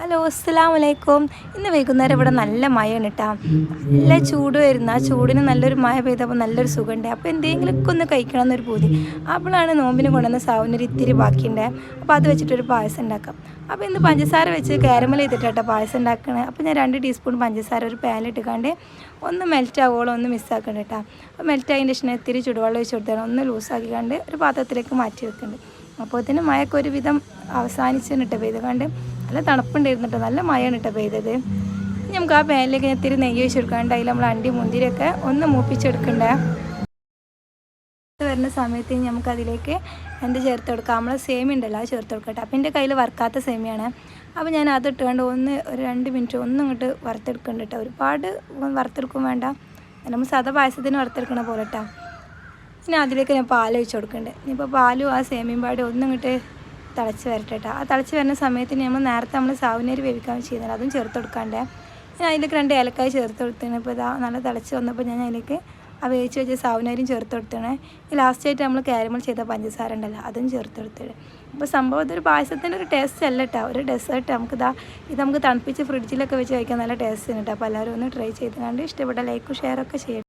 Hello അസ്സലാമു അലൈക്കും. ഇന്ന് വൈകുന്നേരം ഇവിടെ നല്ല മഴയാണ് കേട്ടോ. നല്ല ചൂട് വരുന്ന ആ ചൂടിന് നല്ലൊരു മഴ പെയ്തപ്പോൾ നല്ലൊരു സുഖമുണ്ട്. അപ്പോൾ എന്തെങ്കിലുമൊക്കെ ഒന്ന് കഴിക്കണം എന്നൊരു പൂതി. അപ്പോഴാണ് നോമ്പിന് കൊണ്ടുവന്ന സാവുന്നൊരു ഇത്തിരി ബാക്കിയുണ്ട്. അപ്പോൾ അത് വെച്ചിട്ടൊരു പായസം ഉണ്ടാക്കാം. അപ്പോൾ ഇന്ന് പഞ്ചസാര വെച്ച് കാരമൽ ചെയ്തിട്ടാട്ടോ പായസം ഉണ്ടാക്കണേ. അപ്പോൾ ഞാൻ 2 ടീസ്പൂൺ പഞ്ചസാര ഒരു പാനിലിട്ടിക്കാണ്ട് ഒന്ന് മെൽറ്റ് ആവുകയോളം ഒന്ന് മിസ്സാക്കണം കേട്ടോ. അപ്പോൾ മെൽറ്റ് ആയതിൻ്റെ ശേഷം ഇത്തിരി ചുടുവെള്ളം ഒഴിച്ച് കൊടുത്താൽ ഒന്ന് ലൂസാക്കിക്കാണ്ട് ഒരു പാത്രത്തിലേക്ക് മാറ്റി വെക്കുന്നുണ്ട്. അപ്പോൾ ഇതിന് മഴയൊക്കെ ഒരുവിധം അവസാനിച്ചിട്ട് പെയ്തുകൊണ്ട് നല്ല തണുപ്പുണ്ടായിരുന്നു കേട്ടോ. നല്ല മഴയാണ് കേട്ടോ പെയ്തത്. നമുക്ക് ആ പാനിലേക്ക് ഇത്തിരി നെയ്യ് ഒഴിച്ച് കൊടുക്കാണ്ട് അതിൽ നമ്മൾ അണ്ടി മുന്തിരിയൊക്കെ ഒന്ന് മൂപ്പിച്ചെടുക്കണ്ടേ. വരുന്ന സമയത്ത് നമുക്കതിലേക്ക് എന്ത് ചേർത്ത് കൊടുക്കാം, നമ്മൾ സേമിയ ഉണ്ടല്ലോ അത് ചേർത്ത് കൊടുക്കട്ടെ. അപ്പോൾ എൻ്റെ കയ്യിൽ വറുക്കാത്ത സേമിയാണ്. അപ്പോൾ ഞാൻ അത് ഇട്ടുകൊണ്ട് ഒരു 2 മിനിറ്റ് ഒന്നും ഇങ്ങോട്ട് വറുത്തെടുക്കുന്നുണ്ട് കേട്ടോ. ഒരുപാട് വറുത്തെടുക്കും വേണ്ട, നമ്മൾ സാധാ പായസത്തിന് വറുത്തെടുക്കണ പോലെ കേട്ടോ. പിന്നെ അതിലേക്ക് ഞാൻ പാൽ ഒഴിച്ച് കൊടുക്കുന്നുണ്ട്. ഇനിയിപ്പോൾ പാലും ആ സേമിയയും പാടി ഒന്നും ഇങ്ങോട്ട് തിളച്ച് വരട്ടെ കേട്ടോ. ആ തിളച്ച് വരുന്ന സമയത്ത് നമ്മൾ സാവുനരി വേവിക്കാൻ ചെയ്യുന്നത് അതും ചേർത്ത് കൊടുക്കാണ്ട് ഞാൻ അതിലേക്ക് 2 ഏലക്കായ് ചേർത്ത് കൊടുത്തതാണ്. ഇപ്പോൾ ഇതാ നല്ല തിളച്ച് വന്നപ്പോൾ ഞാൻ അതിലേക്ക് ആ വേവിച്ച് വെച്ച സാവുനരിയും ചേർത്ത് കൊടുത്തതാണ്. ലാസ്റ്റായിട്ട് നമ്മൾ കാരമൽ ചെയ്ത പഞ്ചസാര ഉണ്ടല്ലോ അതും ചേർത്ത് കൊടുത്തത്. അപ്പോൾ സംഭവം ഇതൊരു പായസത്തിൻ്റെ ഒരു ടേസ്റ്റ് അല്ല കേട്ടോ, ഒരു ഡെസേർട്ട്. ഇത് നമുക്ക് തണുപ്പിച്ച് ഫ്രിഡ്ജിലൊക്കെ വെച്ച് കഴിക്കാൻ നല്ല ടേസ്റ്റ് ഉണ്ട് കേട്ടോ. അപ്പോൾ എല്ലാവരും ഒന്ന് ട്രൈ ചെയ്ത് കണ്ട് ഇഷ്ടപ്പെട്ട ലൈക്കും ഷെയറൊക്കെ ചെയ്യട്ടെ.